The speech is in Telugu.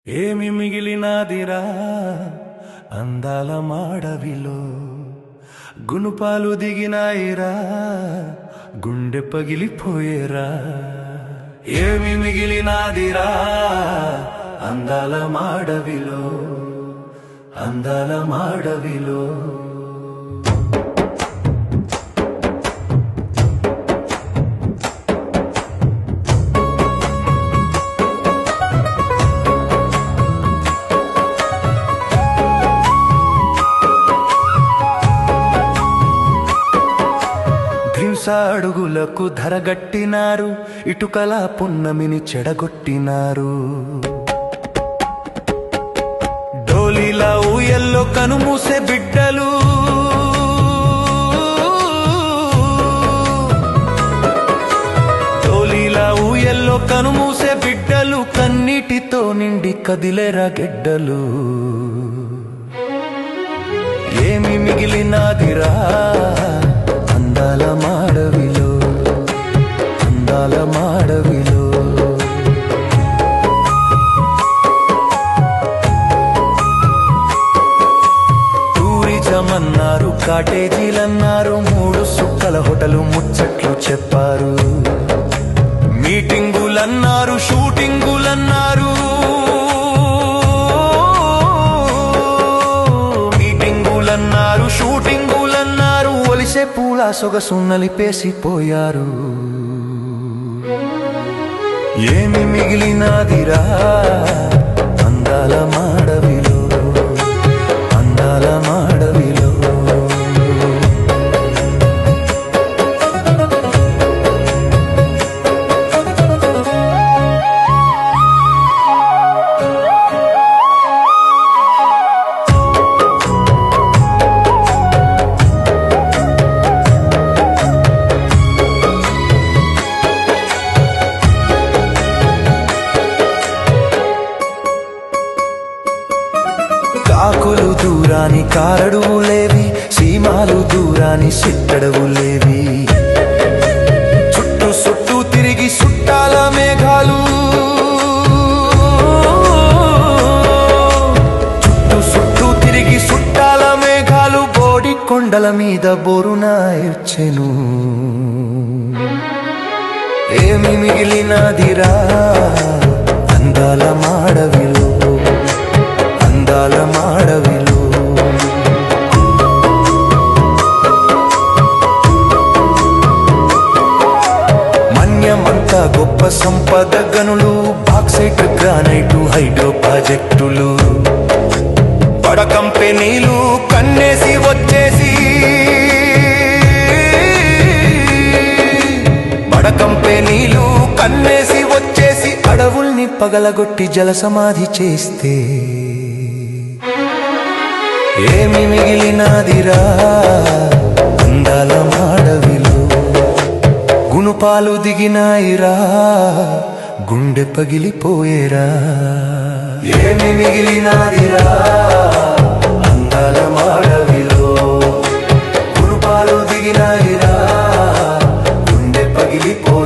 ఏమి మిగిలినాదిరా అందాల మాడవిలో, గునుపాలు దిగినాయిరా గుండె పగిలిపోయేరా. ఏమి మిగిలినాదిరా అందాల మాడవిలో, అందాల మాడవిలో. అడుగులకు ధరగట్టినారు, ఇటుకల పున్నమిని చెడగొట్టినారు. డోలీలా ఊయల్లో కనుమూసే బిడ్డలు, డోలీలా ఊయల్లో కనుమూసే బిడ్డలు, కన్నీటితో నిండి కదిలేరా గెడ్డలు. ఏమి మిగిలినాదిరా అందాల మాడవిలో, అందాల మాడవిలో. టూరిజం అన్నారు, కాటేజీలన్నారు, 3 సుక్కల హోటలు ముచ్చట్లు చెప్పారు. మీటింగులన్నారు, షూటింగులన్నారు, మీటింగులన్నారు, షూటింగులన్నారు, ఒలిసే పూల సొగసు నలిపేసిపోయారు. ఏమి మిగిలినాదిరా అందాల మాడవిలో, అందాల మాడవిలో. కాకులు దూరాని కారడువులేవి, సీమాలు దూరాని సిట్టడవులేవి. చుట్టూ చుట్టూ తిరిగి సుట్టాల మేఘాలు, చుట్టూ చుట్టూ తిరిగి సుట్టాల మేఘాలు, బోడి కొండల మీద బోరునాయర్చెను. ఏమి మిగిలినాదిరా అందాల మాడవిలో, అందాల మాడవిలో. మన్యమంతా గొప్ప సంపద గనులు, బాక్సైట్ గ్రానైటు హైడ్రో ప్రాజెక్టులు. బడ కంపెనీలు కన్నేసి వచ్చేసి, బడ కంపెనీలు కన్నేసి వచ్చేసి, అడవుల్ని పగలగొట్టి జల సమాధి చేస్తే ఏమి మిగిలినాదిరా అందాల మాడవిలో, గునుపాలు దిగినాయిరా గుండె పగిలిపోయేరా. ఏమి మిగిలినాదిరా అందాల మాడవిలో, గునుపాలు దిగినాయిరా గుండె పగిలిపోయేరా.